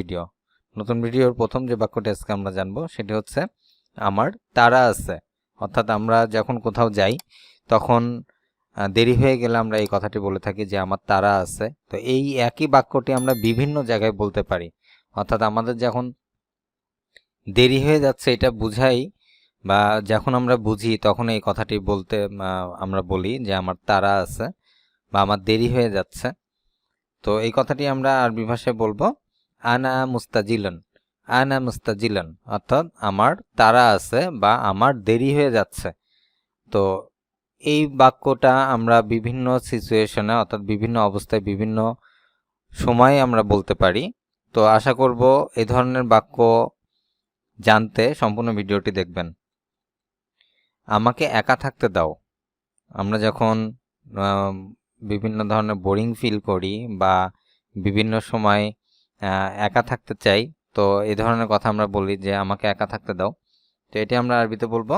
Video. নতুন ভিডিওর প্রথম যে বাক্যটি আজকে আমরা জানবো সেটি হচ্ছে আমার তাড়া আছে। অর্থাৎ আমরা যখন কোথাও যাই তখন দেরি হয়ে গেলে আমরা এই কথাটি বলে থাকি যে আমার তাড়া আছে। তো এই একই বাক্যটি আমরা বিভিন্ন জায়গায় বলতে পারি। অর্থাৎ আমাদের যখন দেরি হয়ে যাচ্ছে এটা বুঝাই বা যখন আমরা বুঝি তখন এই কথাটি বলতে আমরা বলি যে আমার তাড়া আছে বা আমার দেরি হয়ে যাচ্ছে। তো এই কথাটি আমরা আরবি ভাষায় বলবো আনা মুস্তাজিলান। আনা মুস্তাজিলান অর্থাৎ আমার তাড়া আছে বা আমার দেরি হয়ে যাচ্ছে। তো এই বাক্যটা আমরা বিভিন্ন সিচুয়েশনে অর্থাৎ বিভিন্ন অবস্থায় বিভিন্ন সময়ে আমরা বলতে পারি। তো আশা করব এই ধরনের বাক্য জানতে সম্পূর্ণ ভিডিওটি দেখবেন। আমাকে একা থাকতে দাও। আমরা যখন বিভিন্ন ধরনের বোরিং ফিল করি বা বিভিন্ন সময় একা থাকতে চাই, তো এই ধরনের কথা আমরা বলি যে আমাকে একা থাকতে দাও। তো এটি আমরা আরবিতে বলবো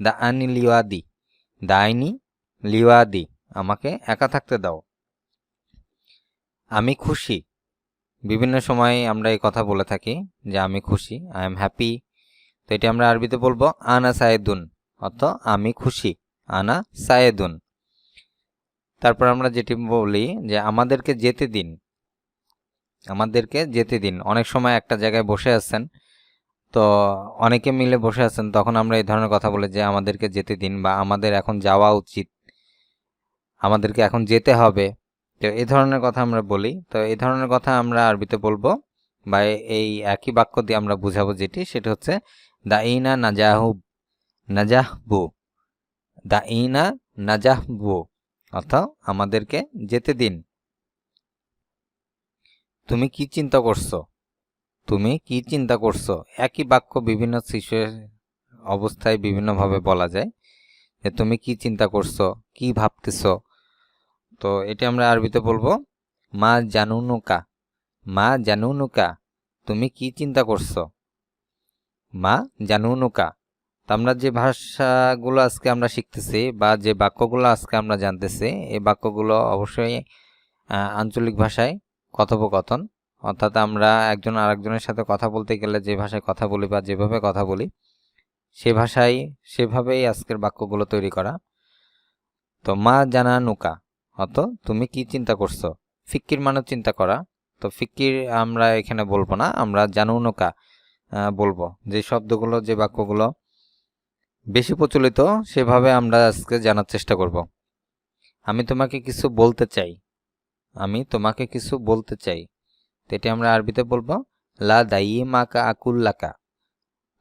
দা আনি লিওয়াদি। দা আইনি লিওয়াদি, আমাকে একা থাকতে দাও। আমি খুশি। বিভিন্ন সময় আমরা এই কথা বলে থাকি যে আমি খুশি, আই এম হ্যাপি। তো এটি আমরা আরবিতে বলবো আনা সায়েদুন, অর্থাৎ আমি খুশি, আনা সায়েদুন। তারপর আমরা যেটি বলি যে আমাদেরকে যেতে দিন। আমাদেরকে যেতে দিন। অনেক সময় একটা জায়গায় বসে আছেন, তো অনেকে মিলে বসে আছেন, তখন আমরা এই ধরনের কথা বলি যে আমাদেরকে যেতে দিন বা আমাদের এখন যাওয়া উচিত, আমাদেরকে এখন যেতে হবে। তো এই ধরনের কথা আমরা বলি। তো এই ধরনের কথা আমরা আরবিতে বলবো বা এই একই বাক্য দিয়ে আমরা বুঝাবো যেটি, সেটা হচ্ছে দাইনা নাজাহুব নাজাহবু। দাইনা নাজাহবু অর্থাৎ আমাদেরকে যেতে দিন। তুমি কি চিন্তা করছো? তুমি কি চিন্তা করছো? একই বাক্য বিভিন্ন অবস্থায় বিভিন্নভাবে বলা যায় যে তুমি কি চিন্তা করছো, কি ভাবতেছো। তো এটি আমরা আরবিতে বলবো মা জানুনুকা। মা জানুনুকা, তুমি কি চিন্তা করছো? মা জানুনুকা। তো আমরা যে ভাষাগুলো আজকে আমরা শিখতেছি বা যে বাক্যগুলো আজকে আমরা জানতেছি, এই বাক্যগুলো অবশ্যই আঞ্চলিক ভাষায় কথোপকথন। অর্থাৎ আমরা একজন আরেকজনের সাথে কথা বলতে গেলে যে ভাষায় কথা বলি বা যেভাবে কথা বলি সে ভাষায় সেভাবেই আজকের বাক্যগুলো তৈরি করা। তো মা জানা নুকা অর্থাৎ তুমি কি চিন্তা করছো। ফিক্কির মানে চিন্তা করা। তো ফিক্কির আমরা এখানে বলবো না, আমরা জানু নুকা বলবো। যে শব্দগুলো যে বাক্যগুলো বেশি প্রচলিত সেভাবে আমরা আজকে জানার চেষ্টা করব। আমি তোমাকে কিছু বলতে চাই। আমি তোমাকে কিছু বলতে চাই। এটি আমরা আরবিতে বলবো লা দাইমা কা আকুল্লাকা।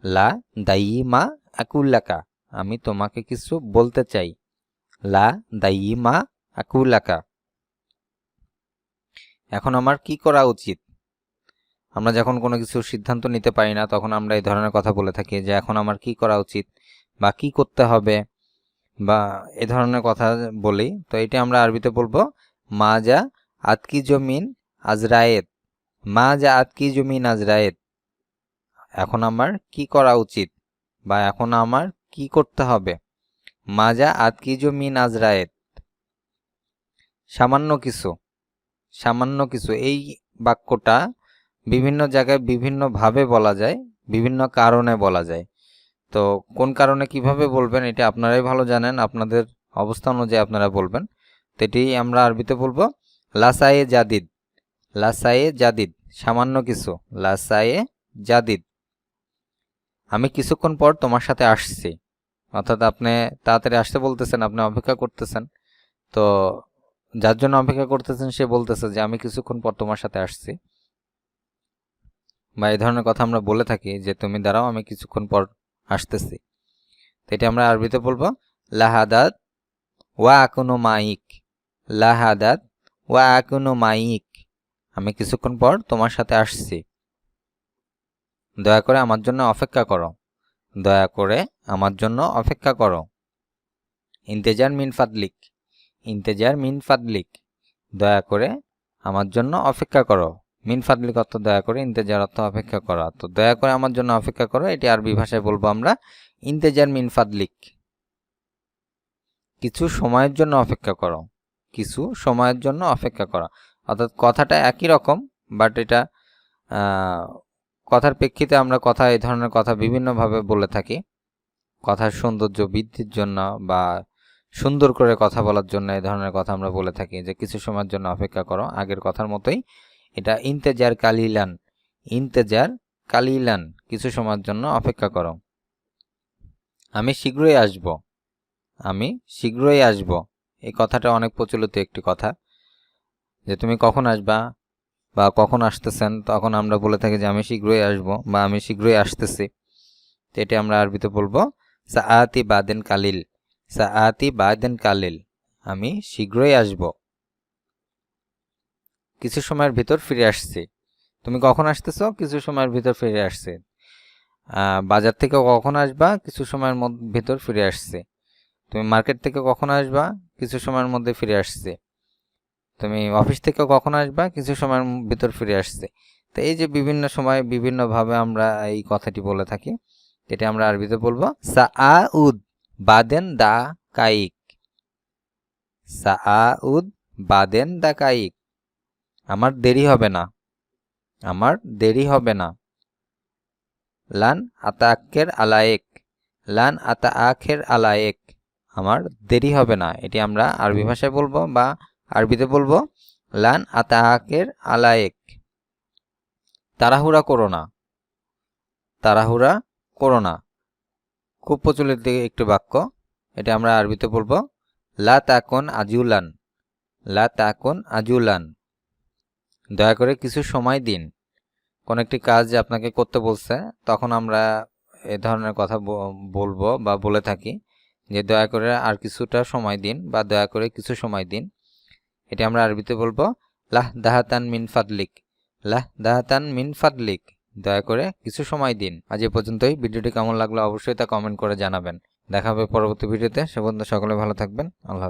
লা দাইমা আকুল্লাকা, আমি তোমাকে কিছু বলতে চাই। লা দাইমা আকুল্লাকা। এখন আমার কি করা উচিত? আমরা যখন কোনো কিছু সিদ্ধান্ত নিতে পারি না তখন আমরা এই ধরনের কথা বলে থাকি যে এখন আমার কি করা উচিত বা কি করতে হবে বা এই ধরনের কথা বলি। তো এটি আমরা আরবিতে বলবো মা যা আতকি জমিন আজরায়েত। মা যা আতকি জমিন আজরায়েত, এখন আমার কি করা উচিত বা এখন আমার কি করতে হবে। মা যা আতকি জমিন আজরায়েত, সামান্য কিছু। সামান্য কিছু এই বাক্যটা বিভিন্ন জায়গায় বিভিন্নভাবে বলা যায়, বিভিন্ন কারণে বলা যায়। তো কোন কারণে কিভাবে বলবেন এটা আপনারাই ভালো জানেন, আপনাদের অবস্থা অনুযায়ী আপনারা বলবেন। তো এটি আমরা আরবিতে বলবো লাসায়ে জাদিদ। লাসায়ে জাদিদ, সামান্য কিছু। লাসায়ে জাদিদ, আমি কিছুক্ষণ পর তোমার সাথে আসছি। অর্থাৎ আপনি তাড়াতাড়ি আসতে বলতেছেন, আপনি অপেক্ষা করতেছেন। তো যার জন্য অপেক্ষা করতেছেন সে বলতেছে যে আমি কিছুক্ষণ পর তোমার সাথে আসছি। বা এই ধরনের কথা আমরা বলে থাকি যে তুমি দাঁড়াও, আমি কিছুক্ষণ পর আসতেছি। তো এটা আমরা আরবিতে বলবো লাহাদাত ওয়া আকুনু মাইক। লাহাদাত ওয়া আকুনু মাইক, আমি কিছুক্ষণ পর তোমার সাথে আসছি। দয়া করে আমার জন্য অপেক্ষা করো। দয়া করে আমার জন্য অপেক্ষা করো। ইন্তেজার মিন ফাদলিক। ইন্তেজার মিন ফাদলিক, দয়া করে আমার জন্য অপেক্ষা করো। মিন ফাদলিক অর্থ দয়া করে, ইন্তেজার অর্থ অপেক্ষা করা। তো দয়া করে আমার জন্য অপেক্ষা করো, এটি আরবি ভাষায় বলবো আমরা ইন্তেজার মিন ফাদলিক। কিছু সময়ের জন্য অপেক্ষা করো। কিছু সময়ের জন্য অপেক্ষা করা। অর্থাৎ কথাটা একই রকম, বাট এটা কথার প্রেক্ষিতে আমরা এই ধরনের কথা বিভিন্নভাবে বলে থাকি। কথার সৌন্দর্য বৃদ্ধির জন্য বা সুন্দর করে কথা বলার জন্য এই ধরনের কথা আমরা বলে থাকি যে কিছু সময়ের জন্য অপেক্ষা করো। আগের কথার মতোই এটা ইন্তেজার কালিলান, কিছু সময়ের জন্য অপেক্ষা করো। আমি শীঘ্রই আসব, এই কথাটা অনেক প্রচলিত একটি কথা, যে তুমি কখন আসবা বা কখন আসতেছেন, তখন আমরা বলে থাকি যে আমি শীঘ্রই আসব বা আমি শীঘ্রই আসতেছি। তো এটা আমরা আরবিতে বলবো সাআতি বাদেন কালিল, আমি শীঘ্রই আসব, কিছু সময়ের ভিতর ফিরে আসছি। তুমি কখন আসতেছো? কিছু সময়ের ভিতর ফিরে আসছে। বাজার থেকে কখন আসবা? কিছু সময়ের ভিতর ফিরে আসছে। তুমি মার্কেট থেকে কখন আসবা? কিছু সময়ের মধ্যে ফিরে আসছে। তুমি অফিস থেকে কখন আসবা? কিছু সময়ের ভিতর ফিরে আসছে। তো এই যে বিভিন্ন সময় বিভিন্নভাবে আমরা এই কথাটি বলে থাকি, এটা আমরা আরবিতে বলবো সাআউদ বাদেন দা কাইক। সাআউদ বাদেন দা কাইক, আমার দেরি হবে না। লান আতাআখের আলায়েক, আমার দেরি হবে না। এটি আমরা আরবি ভাষায় বলবো বা আরবিতে বলবো লান আতাআখের আলায়েক, তাড়াহুড়া করো না। খুব প্রচলিত একটি বাক্য, এটা আমরা আরবিতে বলবো লা তাকুন আজুলান, দয়া করে কিছু সময় দিন। কোন একটি কাজ আপনাকে করতে বলছে, তখন আমরা এ ধরনের কথা বলবো বা বলে থাকি যে দয়া করে আর কিছুটা সময় দিন বা দয়া করে কিছু সময় দিন। এটি আমরা আরবিতে বলবো লাহ দাহাতান মিন ফাদলিক, দয়া করে কিছু সময় দিন। আজ এ পর্যন্তই। ভিডিওটি কেমন লাগলো অবশ্যই তা কমেন্ট করে জানাবেন। দেখা হবে পরবর্তী ভিডিওতে। সে পর্যন্ত সকলে ভালো থাকবেন। আল্লাহ হাফেজ।